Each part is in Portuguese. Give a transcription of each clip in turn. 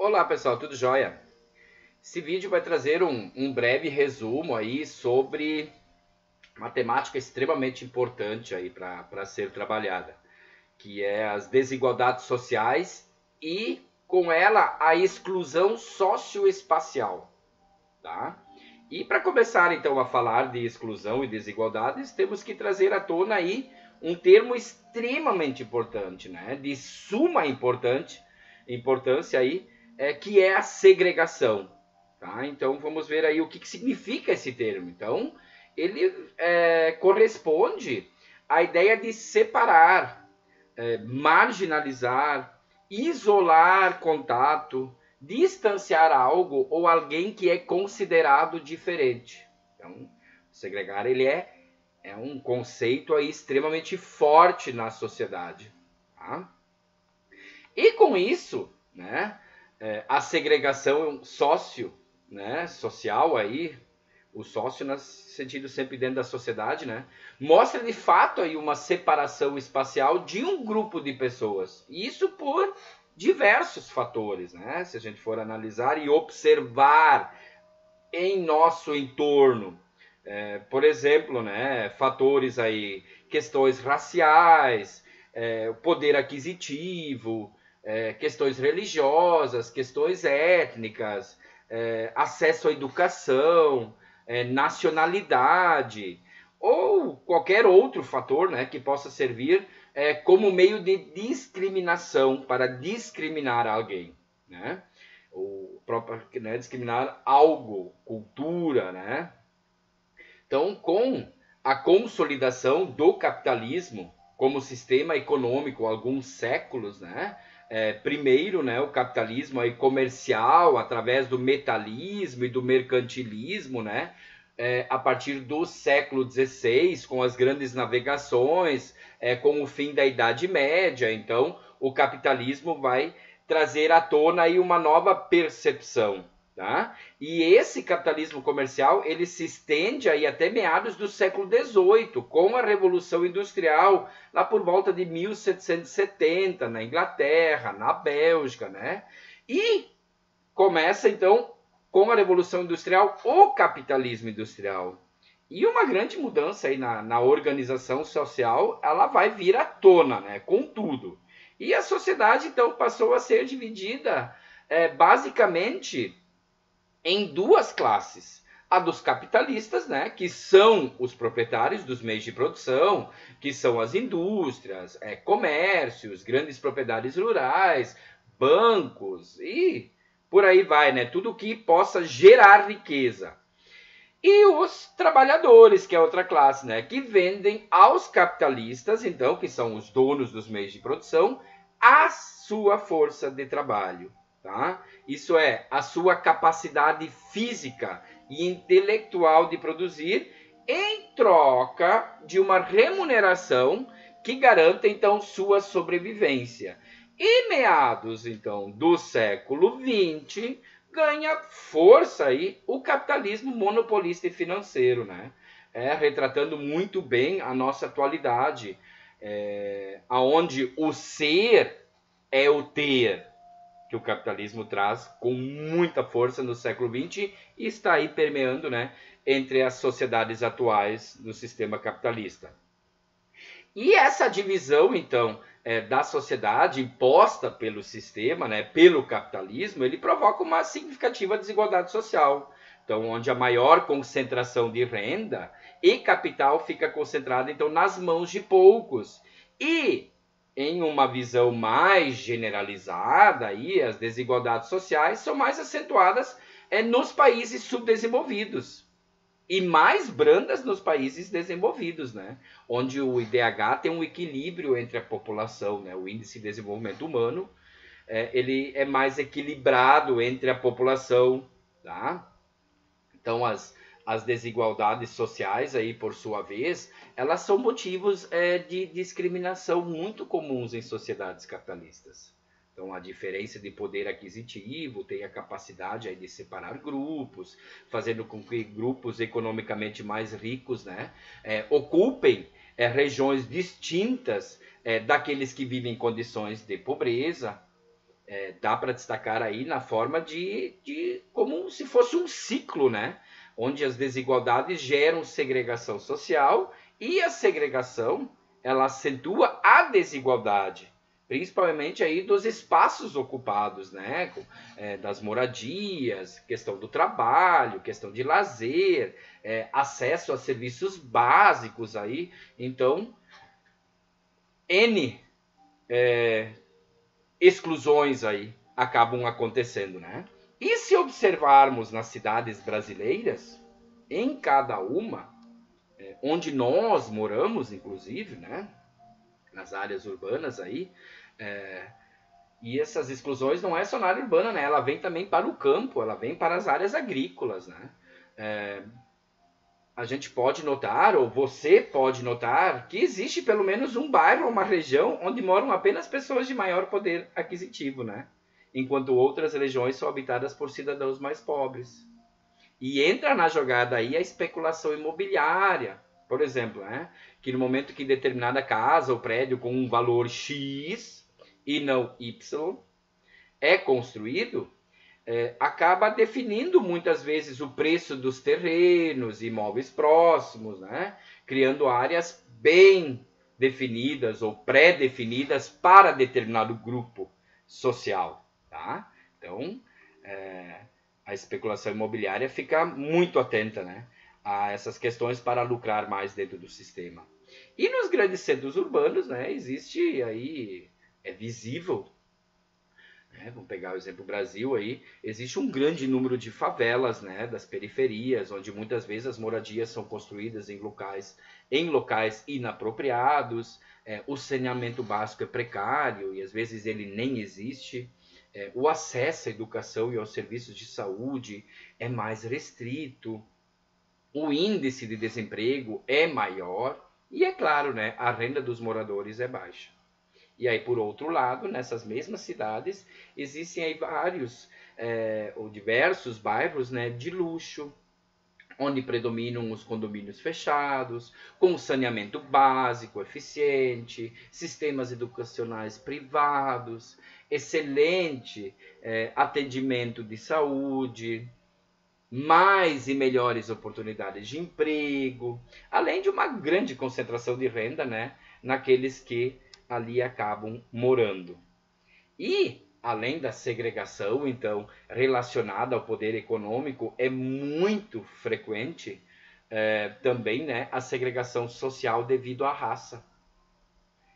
Olá pessoal, tudo jóia? Esse vídeo vai trazer um breve resumo aí sobre uma temática extremamente importante aí para ser trabalhada, que é as desigualdades sociais e com ela a exclusão socioespacial, tá? E para começar então a falar de exclusão e desigualdades, temos que trazer à tona aí um termo extremamente importante, né? De suma importância aí, que é a segregação. Tá? Então vamos ver aí o que significa esse termo. Então ele corresponde à ideia de separar, marginalizar, isolar contato, distanciar algo ou alguém que é considerado diferente. Então, segregar ele é um conceito aí extremamente forte na sociedade. Tá? E com isso, né, a segregação social aí, o sócio no sentido sempre dentro da sociedade, né, mostra de fato aí uma separação espacial de um grupo de pessoas. E isso por diversos fatores, né? Se a gente for analisar e observar em nosso entorno, por exemplo, né, fatores aí, questões raciais, poder aquisitivo, questões religiosas, questões étnicas, acesso à educação, nacionalidade, ou qualquer outro fator, né, que possa servir como meio de discriminação, para discriminar alguém, né? O próprio, né, discriminar algo, cultura, né? Então, com a consolidação do capitalismo como sistema econômico há alguns séculos, né? Primeiro, né, o capitalismo aí comercial, através do metalismo e do mercantilismo, né? A partir do século XVI, com as grandes navegações, com o fim da Idade Média. Então, o capitalismo vai trazer à tona aí uma nova percepção. Tá? E esse capitalismo comercial ele se estende aí até meados do século XVIII, com a Revolução Industrial, lá por volta de 1770, na Inglaterra, na Bélgica, né? E começa então com a Revolução Industrial o capitalismo industrial. E uma grande mudança aí na organização social, ela vai vir à tona, né? Com tudo. E a sociedade então passou a ser dividida basicamente em duas classes. A dos capitalistas, né, que são os proprietários dos meios de produção, que são as indústrias, comércios, grandes propriedades rurais, bancos e por aí vai, né, tudo que possa gerar riqueza. E os trabalhadores, que é outra classe, né, que vendem aos capitalistas, então, que são os donos dos meios de produção, a sua força de trabalho. Tá? Isso é, a sua capacidade física e intelectual de produzir em troca de uma remuneração que garanta, então, sua sobrevivência. E meados, então, do século XX, ganha força aí o capitalismo monopolista e financeiro, né? Retratando muito bem a nossa atualidade, aonde o ser é o ter, que o capitalismo traz com muita força no século XX e está aí permeando, né, entre as sociedades atuais do sistema capitalista. E essa divisão, então, da sociedade imposta pelo sistema, né, pelo capitalismo, ele provoca uma significativa desigualdade social. Então, onde a maior concentração de renda e capital fica concentrada, então, nas mãos de poucos. E em uma visão mais generalizada, aí, as desigualdades sociais são mais acentuadas nos países subdesenvolvidos e mais brandas nos países desenvolvidos, né? Onde o IDH tem um equilíbrio entre a população, né? O Índice de Desenvolvimento Humano, ele é mais equilibrado entre a população, tá? Então, as desigualdades sociais, aí, por sua vez, elas são motivos de discriminação muito comuns em sociedades capitalistas. Então, a diferença de poder aquisitivo tem a capacidade aí de separar grupos, fazendo com que grupos economicamente mais ricos, né, ocupem regiões distintas daqueles que vivem em condições de pobreza. Dá para destacar aí na forma de como se fosse um ciclo, né? Onde as desigualdades geram segregação social e a segregação ela acentua a desigualdade, principalmente aí dos espaços ocupados, né? Das moradias, questão do trabalho, questão de lazer, acesso a serviços básicos aí. Então, N exclusões aí acabam acontecendo, né? E se observarmos nas cidades brasileiras, em cada uma, onde nós moramos, inclusive, né? Nas áreas urbanas aí, e essas exclusões não é só na área urbana, né? Ela vem também para o campo, ela vem para as áreas agrícolas, né? A gente pode notar, ou você pode notar, que existe pelo menos um bairro ou uma região onde moram apenas pessoas de maior poder aquisitivo, né? Enquanto outras regiões são habitadas por cidadãos mais pobres. E entra na jogada aí a especulação imobiliária, por exemplo, né? Que no momento que determinada casa ou prédio com um valor X e não Y é construído, acaba definindo muitas vezes o preço dos terrenos, imóveis próximos, né? Criando áreas bem definidas ou pré-definidas para determinado grupo social. Tá? Então, a especulação imobiliária fica muito atenta, né, a essas questões para lucrar mais dentro do sistema. E nos grandes centros urbanos, né, existe aí, é visível, vamos pegar o exemplo do Brasil aí, existe um grande número de favelas, né, das periferias, onde muitas vezes as moradias são construídas em locais inapropriados, o saneamento básico é precário e às vezes ele nem existe, o acesso à educação e aos serviços de saúde é mais restrito, o índice de desemprego é maior e, é claro, né, a renda dos moradores é baixa. E aí, por outro lado, nessas mesmas cidades, existem aí vários ou diversos bairros, né, de luxo, onde predominam os condomínios fechados, com saneamento básico, eficiente, sistemas educacionais privados, excelente atendimento de saúde, mais e melhores oportunidades de emprego, além de uma grande concentração de renda, né, naqueles que ali acabam morando. E, além da segregação, então, relacionada ao poder econômico, é muito frequente também, né, a segregação social devido à raça.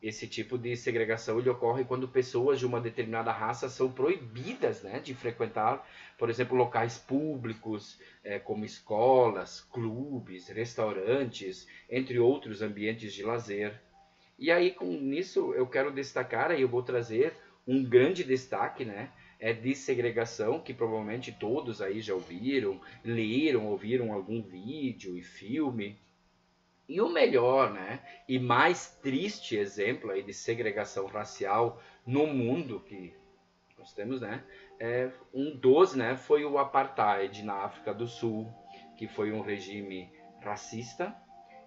Esse tipo de segregação ele ocorre quando pessoas de uma determinada raça são proibidas, né, de frequentar, por exemplo, locais públicos, como escolas, clubes, restaurantes, entre outros ambientes de lazer. E aí, com isso, eu quero destacar, aí eu vou trazer um grande destaque, né, de segregação, que provavelmente todos aí já ouviram, leram, ouviram algum vídeo e filme. E o melhor, né, e mais triste exemplo aí de segregação racial no mundo que nós temos, né, um dos, né, foi o apartheid na África do Sul, que foi um regime racista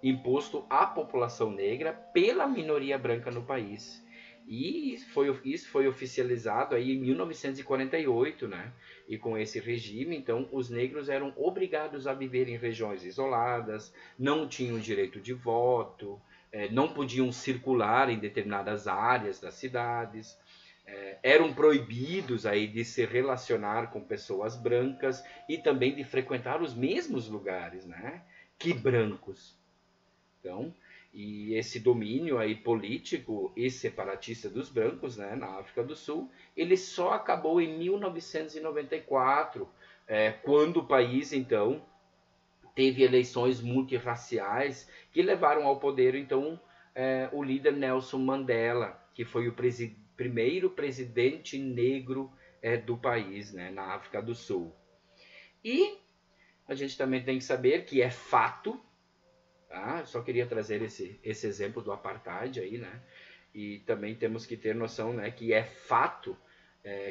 imposto à população negra pela minoria branca no país. E isso foi oficializado aí em 1948, né? E com esse regime, então, os negros eram obrigados a viver em regiões isoladas, não tinham direito de voto, não podiam circular em determinadas áreas das cidades, eram proibidos aí de se relacionar com pessoas brancas e também de frequentar os mesmos lugares, né, que brancos. Então, e esse domínio aí político e separatista dos brancos, né, na África do Sul, ele só acabou em 1994, quando o país, então, teve eleições multirraciais que levaram ao poder, então, o líder Nelson Mandela, que foi o primeiro presidente negro do país, né, na África do Sul. E a gente também tem que saber que é fato. Ah, só queria trazer esse exemplo do apartheid aí, né? E também temos que ter noção, né, que é fato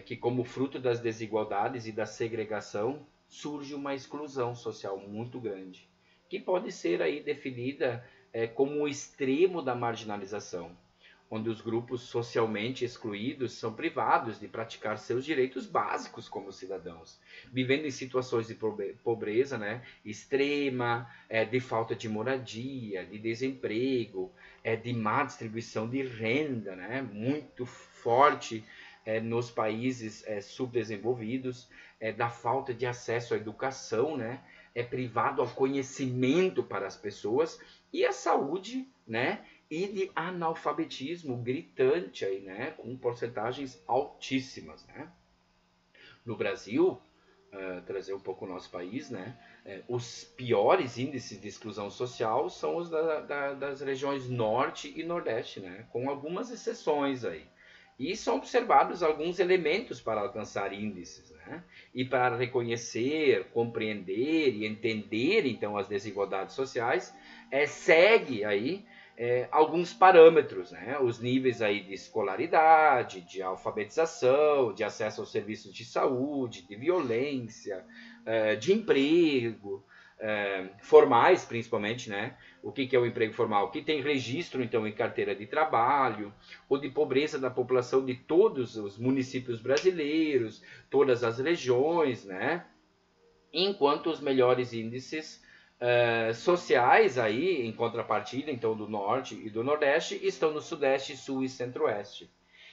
que como fruto das desigualdades e da segregação surge uma exclusão social muito grande, que pode ser aí definida como o extremo da marginalização, onde os grupos socialmente excluídos são privados de praticar seus direitos básicos como cidadãos, vivendo em situações de pobreza, né, extrema, de falta de moradia, de desemprego, de má distribuição de renda, né, muito forte nos países subdesenvolvidos, da falta de acesso à educação, né, privado ao conhecimento para as pessoas, e a saúde, né, e de analfabetismo gritante aí, né, com porcentagens altíssimas, né. No Brasil, trazer um pouco o nosso país, né, os piores índices de exclusão social são os das regiões norte e nordeste, né, com algumas exceções aí. E são observados alguns elementos para alcançar índices, né, e para reconhecer, compreender e entender então as desigualdades sociais, segue aí alguns parâmetros, né? Os níveis aí de escolaridade, de alfabetização, de acesso aos serviços de saúde, de violência, de emprego, formais principalmente, né? O que é o emprego formal? Que tem registro então em carteira de trabalho, ou de pobreza da população de todos os municípios brasileiros, todas as regiões, né? Enquanto os melhores índices sociais aí, em contrapartida, então do norte e do nordeste, estão no sudeste, sul e centro-oeste.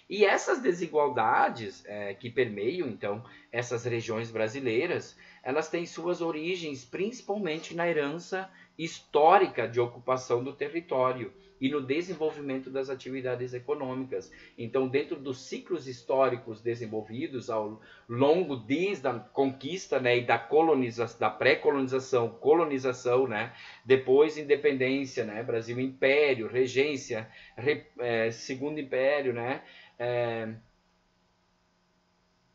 E essas desigualdades que permeiam, então, essas regiões brasileiras, elas têm suas origens principalmente na herança histórica de ocupação do território e no desenvolvimento das atividades econômicas. Então, dentro dos ciclos históricos desenvolvidos ao longo desde a conquista, né, e da colonização, da pré-colonização, colonização, né, depois independência, né, Brasil Império, Regência, Segundo Império, né,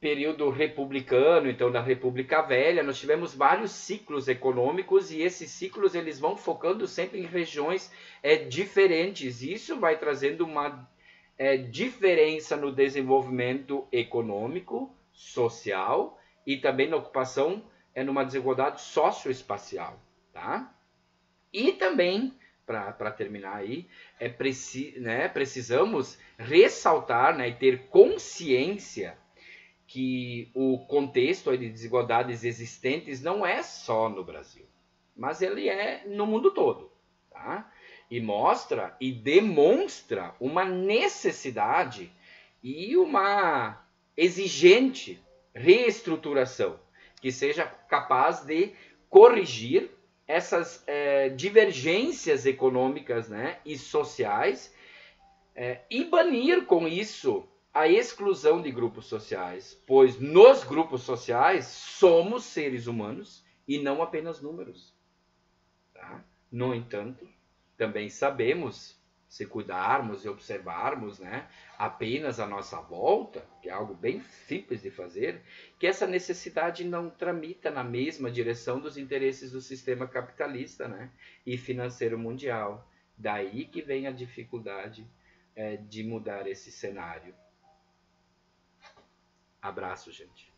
período republicano, então da República Velha, nós tivemos vários ciclos econômicos e esses ciclos eles vão focando sempre em regiões diferentes. Isso vai trazendo uma diferença no desenvolvimento econômico, social e também na ocupação, numa desigualdade socioespacial, tá? E também, para terminar aí, precisamos ressaltar, né, e ter consciência que o contexto de desigualdades existentes não é só no Brasil, mas ele é no mundo todo, tá? E mostra e demonstra uma necessidade e uma exigente reestruturação que seja capaz de corrigir essas divergências econômicas, né, e sociais e banir com isso a exclusão de grupos sociais, pois nos grupos sociais somos seres humanos e não apenas números. Tá? No entanto, também sabemos, se cuidarmos e observarmos, né, apenas a nossa volta, que é algo bem simples de fazer, que essa necessidade não tramita na mesma direção dos interesses do sistema capitalista, né, e financeiro mundial. Daí que vem a dificuldade de mudar esse cenário. Abraço, gente.